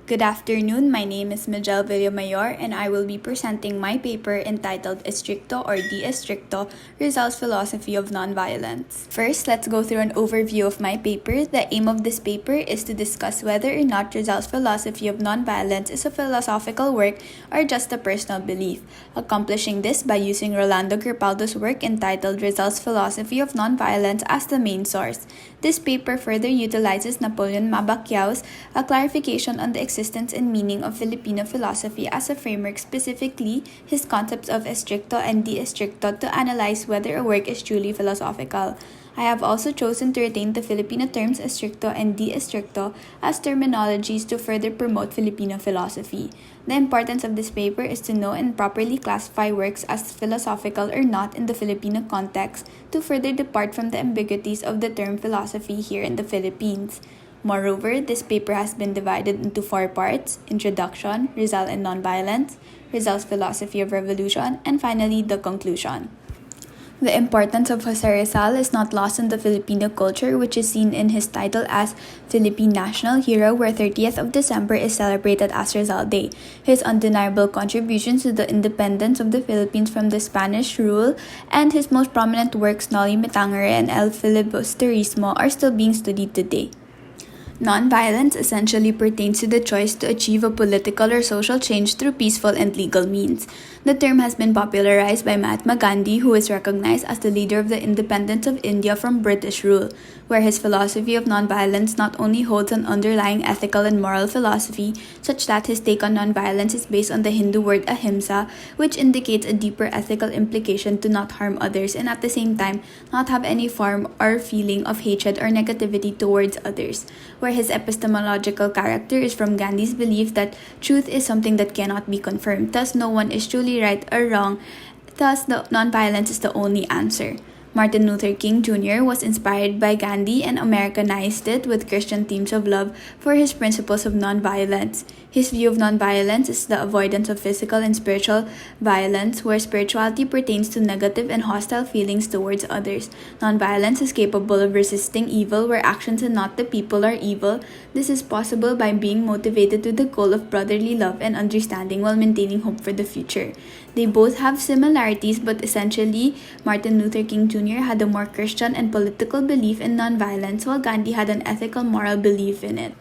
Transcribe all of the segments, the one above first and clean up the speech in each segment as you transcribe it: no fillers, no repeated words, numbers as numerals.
Good afternoon, my name is Miguel Villamayor and I will be presenting my paper entitled Di-estrikto or Di-estrikto, Rizal's Philosophy of Nonviolence. First, let's go through an overview of my paper. The aim of this paper is to discuss whether or not Rizal's philosophy of nonviolence is a philosophical work or just a personal belief, accomplishing this by using Ronaldo Gripaldo's work entitled Rizal's Philosophy of Nonviolence as the main source. This paper further utilizes Napoleon Mabaquiao's a clarification on the existence and meaning of Filipino philosophy as a framework, specifically his concepts of estrikto and di-estrikto, to analyze whether a work is truly philosophical. I have also chosen to retain the Filipino terms estrikto and di-estrikto as terminologies to further promote Filipino philosophy. The importance of this paper is to know and properly classify works as philosophical or not in the Filipino context to further depart from the ambiguities of the term philosophy here in the Philippines. Moreover, this paper has been divided into 4 parts: Introduction, Rizal and Nonviolence, Rizal's Philosophy of Revolution, and finally, the conclusion. The importance of Jose Rizal is not lost in the Filipino culture, which is seen in his title as Philippine National Hero, where 30th of December is celebrated as Rizal Day. His undeniable contributions to the independence of the Philippines from the Spanish rule and his most prominent works, Noli Me Tangere and El Filibusterismo, are still being studied today. Nonviolence essentially pertains to the choice to achieve a political or social change through peaceful and legal means. The term has been popularized by Mahatma Gandhi, who is recognized as the leader of the independence of India from British rule, where his philosophy of nonviolence not only holds an underlying ethical and moral philosophy, such that his take on nonviolence is based on the Hindu word ahimsa, which indicates a deeper ethical implication to not harm others and at the same time not have any form or feeling of hatred or negativity towards others, where his epistemological character is from Gandhi's belief that truth is something that cannot be confirmed, thus no one is truly right or wrong, thus the nonviolence is the only answer. Martin Luther King Jr. was inspired by Gandhi and Americanized it with Christian themes of love for his principles of nonviolence. His view of nonviolence is the avoidance of physical and spiritual violence, where spirituality pertains to negative and hostile feelings towards others. Nonviolence is capable of resisting evil, where actions and not the people are evil. This is possible by being motivated to the goal of brotherly love and understanding while maintaining hope for the future. They both have similarities, but essentially, Martin Luther King Jr. had a more Christian and political belief in nonviolence, while Gandhi had an ethical moral belief in it.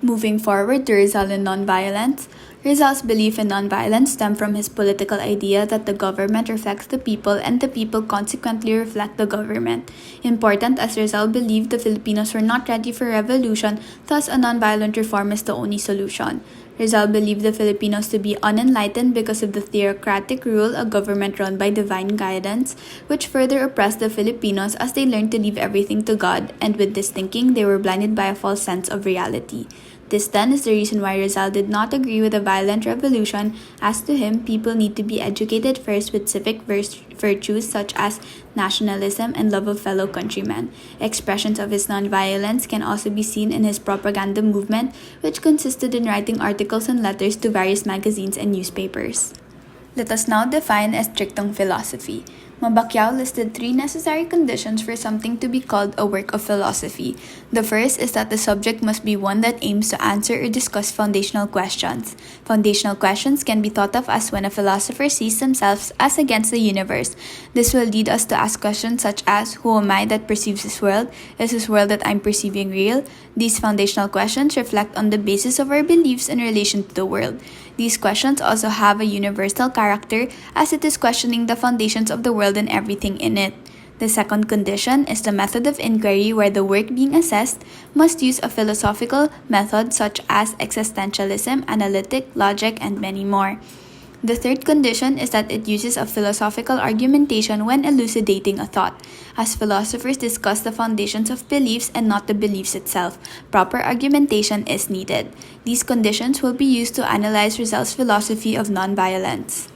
Moving forward to Rizal and nonviolence, Rizal's belief in nonviolence stemmed from his political idea that the government reflects the people and the people consequently reflect the government. Important, as Rizal believed the Filipinos were not ready for revolution, thus a nonviolent reform is the only solution. Rizal believed the Filipinos to be unenlightened because of the theocratic rule, a government run by divine guidance, which further oppressed the Filipinos as they learned to leave everything to God, and with this thinking, they were blinded by a false sense of reality. This then is the reason why Rizal did not agree with a violent revolution, as to him, people need to be educated first with civic virtues such as nationalism and love of fellow countrymen. Expressions of his nonviolence can also be seen in his propaganda movement, which consisted in writing articles and letters to various magazines and newspapers. Let us now define di-estriktong philosophy. Mabaquiao listed 3 necessary conditions for something to be called a work of philosophy. The first is that the subject must be one that aims to answer or discuss foundational questions. Foundational questions can be thought of as when a philosopher sees themselves as against the universe. This will lead us to ask questions such as, who am I that perceives this world? Is this world that I'm perceiving real? These foundational questions reflect on the basis of our beliefs in relation to the world. These questions also have a universal character, as it is questioning the foundations of the world and everything in it. The second condition is the method of inquiry, where the work being assessed must use a philosophical method such as existentialism, analytic, logic, and many more. The third condition is that it uses a philosophical argumentation when elucidating a thought. As philosophers discuss the foundations of beliefs and not the beliefs itself, proper argumentation is needed. These conditions will be used to analyze Rizal's philosophy of nonviolence.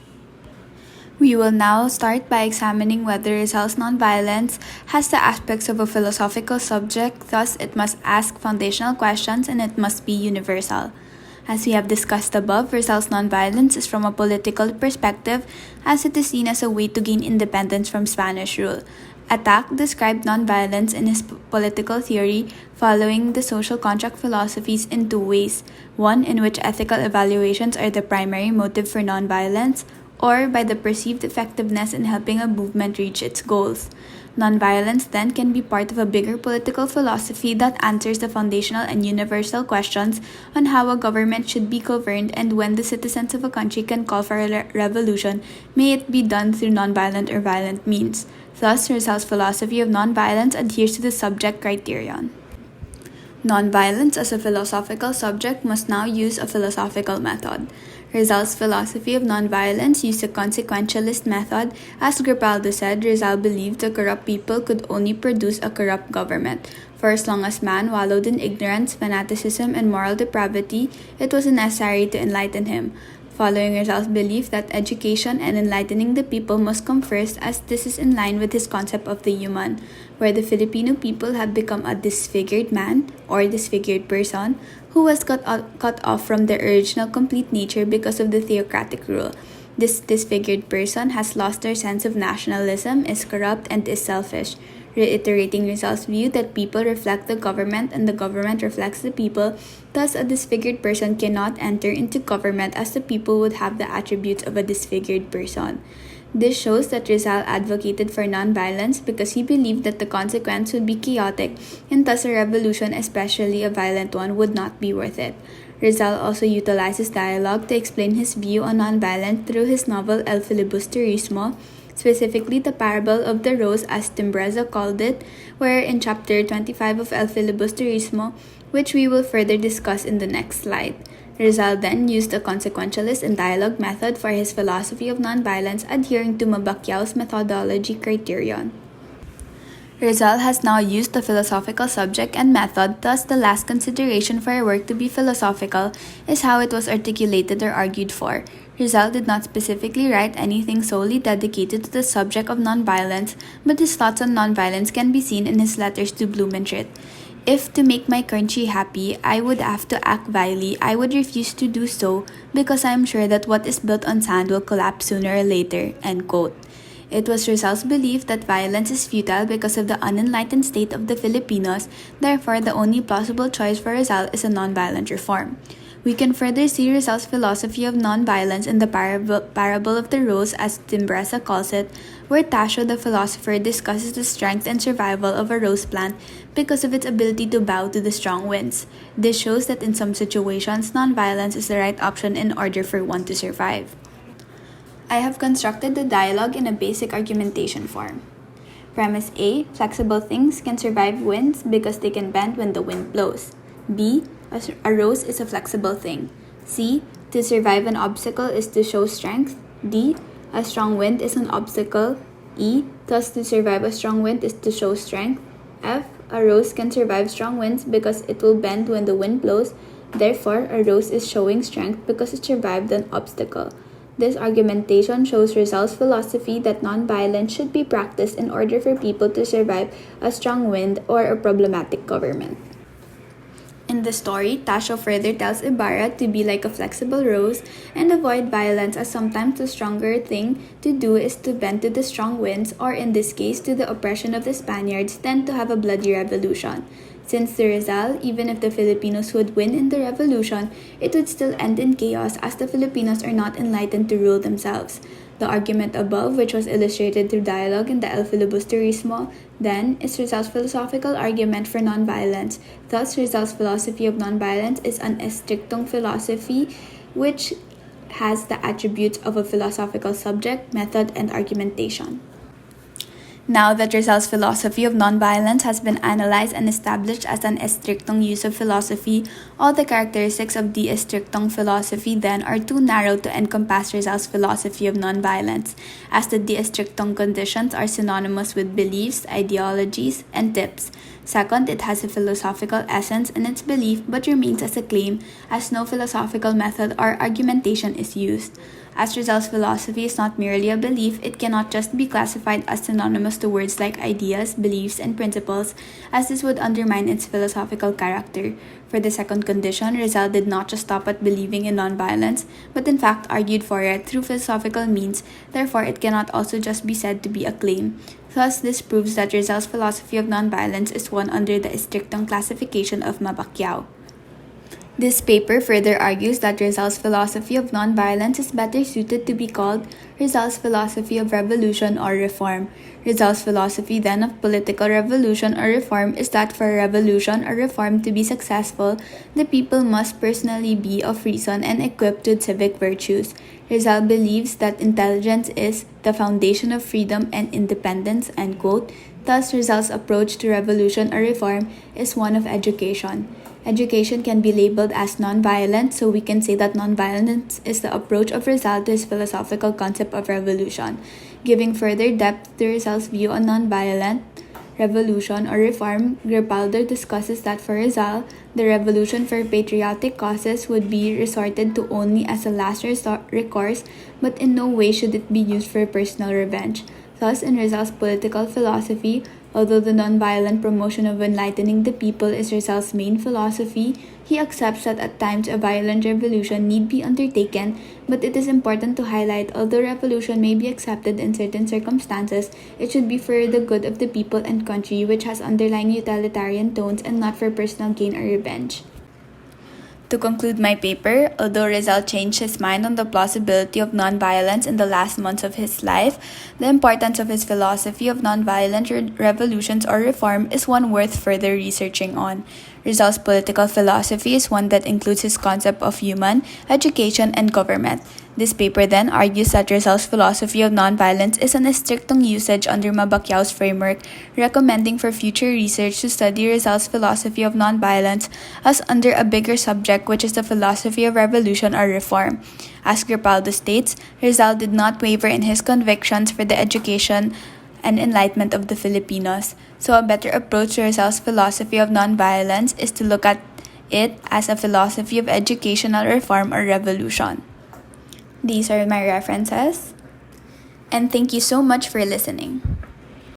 We will now start by examining whether Rizal's nonviolence has the aspects of a philosophical subject, thus it must ask foundational questions and it must be universal. As we have discussed above, Rizal's nonviolence is from a political perspective, as it is seen as a way to gain independence from Spanish rule. Attack described nonviolence in his political theory following the social contract philosophies in two ways: one in which ethical evaluations are the primary motive for nonviolence, or by the perceived effectiveness in helping a movement reach its goals. Nonviolence then can be part of a bigger political philosophy that answers the foundational and universal questions on how a government should be governed and when the citizens of a country can call for a revolution, may it be done through nonviolent or violent means. Thus, Rizal's philosophy of nonviolence adheres to the subject criterion. Nonviolence as a philosophical subject must now use a philosophical method. Rizal's philosophy of nonviolence used a consequentialist method. As Gripaldo said, Rizal believed the corrupt people could only produce a corrupt government. For as long as man wallowed in ignorance, fanaticism, and moral depravity, it was necessary to enlighten him. Following Rizal's belief that education and enlightening the people must come first, as this is in line with his concept of the human, where the Filipino people have become a disfigured man or disfigured person who was cut off from their original complete nature because of the theocratic rule. This disfigured person has lost their sense of nationalism, is corrupt, and is selfish, reiterating Rizal's view that people reflect the government and the government reflects the people. Thus, a disfigured person cannot enter into government as the people would have the attributes of a disfigured person. This shows that Rizal advocated for nonviolence because he believed that the consequence would be chaotic and thus a revolution, especially a violent one, would not be worth it. Rizal also utilizes dialogue to explain his view on nonviolence through his novel El Filibusterismo, specifically the parable of the rose as Timbreza called it, where in chapter 25 of El Filibusterismo, which we will further discuss in the next slide. Rizal then used a consequentialist and dialogue method for his philosophy of nonviolence, adhering to Mabaquiao's methodology criterion. Rizal has now used the philosophical subject and method, thus the last consideration for a work to be philosophical is how it was articulated or argued for. Rizal did not specifically write anything solely dedicated to the subject of nonviolence, but his thoughts on nonviolence can be seen in his letters to Blumentritt. If to make my country happy, I would have to act vilely, I would refuse to do so because I am sure that what is built on sand will collapse sooner or later. End quote. It was Rizal's belief that violence is futile because of the unenlightened state of the Filipinos, therefore the only plausible choice for Rizal is a nonviolent reform. We can further see Rizal's philosophy of nonviolence in the parable of the rose, as Timbreza calls it, where Tasio the philosopher discusses the strength and survival of a rose plant because of its ability to bow to the strong winds. This shows that in some situations, nonviolence is the right option in order for one to survive. I have constructed the dialogue in a basic argumentation form. Premise A: flexible things can survive winds because they can bend when the wind blows. B: a rose is a flexible thing. C: to survive an obstacle is to show strength. D: a strong wind is an obstacle. E: thus to survive a strong wind is to show strength. F: a rose can survive strong winds because it will bend when the wind blows. Therefore, a rose is showing strength because it survived an obstacle. This argumentation shows Rizal's philosophy that nonviolence should be practiced in order for people to survive a strong wind or a problematic government. In the story, Tasio further tells Ibarra to be like a flexible rose and avoid violence, as sometimes the stronger thing to do is to bend to the strong winds, or in this case to the oppression of the Spaniards, than to have a bloody revolution. Since to Rizal, even if the Filipinos would win in the revolution, it would still end in chaos as the Filipinos are not enlightened to rule themselves. The argument above, which was illustrated through dialogue in the El Filibusterismo, then is Rizal's philosophical argument for nonviolence. Thus, Rizal's philosophy of nonviolence is an di-estriktong philosophy, which has the attributes of a philosophical subject, method, and argumentation. Now that Rizal's philosophy of nonviolence has been analyzed and established as an di-estriktong use of philosophy, all the characteristics of di-estriktong philosophy then are too narrow to encompass Rizal's philosophy of nonviolence, as the di-estriktong conditions are synonymous with beliefs, ideologies, and tips. Second, it has a philosophical essence in its belief but remains as a claim, as no philosophical method or argumentation is used. As Rizal's philosophy is not merely a belief, it cannot just be classified as synonymous to words like ideas, beliefs, and principles, as this would undermine its philosophical character. For the second condition, Rizal did not just stop at believing in nonviolence, but in fact argued for it through philosophical means, therefore it cannot also just be said to be a claim. Thus, this proves that Rizal's philosophy of nonviolence is one under the di-estriktong classification of Mabaquiao. This paper further argues that Rizal's philosophy of nonviolence is better suited to be called Rizal's philosophy of revolution or reform. Rizal's philosophy then of political revolution or reform is that for a revolution or reform to be successful, the people must personally be of reason and equipped with civic virtues. Rizal believes that intelligence is the foundation of freedom and independence, end quote. Thus, Rizal's approach to revolution or reform is one of education. Education can be labeled as nonviolent, so we can say that nonviolence is the approach of Rizal to his philosophical concept of revolution. Giving further depth to Rizal's view on nonviolent revolution or reform, Gripaldo discusses that for Rizal, the revolution for patriotic causes would be resorted to only as a last recourse, but in no way should it be used for personal revenge. Thus, in Rizal's political philosophy, although the nonviolent promotion of enlightening the people is Rizal's main philosophy, he accepts that at times a violent revolution need be undertaken, but it is important to highlight although revolution may be accepted in certain circumstances, it should be for the good of the people and country, which has underlying utilitarian tones and not for personal gain or revenge. To conclude my paper, although Rizal changed his mind on the plausibility of nonviolence in the last months of his life, the importance of his philosophy of nonviolent revolutions or reform is one worth further researching on. Rizal's political philosophy is one that includes his concept of human, education, and government. This paper then argues that Rizal's philosophy of nonviolence is an di-estriktong usage under Mabaquiao's framework, recommending for future research to study Rizal's philosophy of nonviolence as under a bigger subject, which is the philosophy of revolution or reform. As Gripaldo states, Rizal did not waver in his convictions for the education and enlightenment of the Filipinos. So a better approach to Rizal's philosophy of nonviolence is to look at it as a philosophy of educational reform or revolution. These are my references, and thank you so much for listening.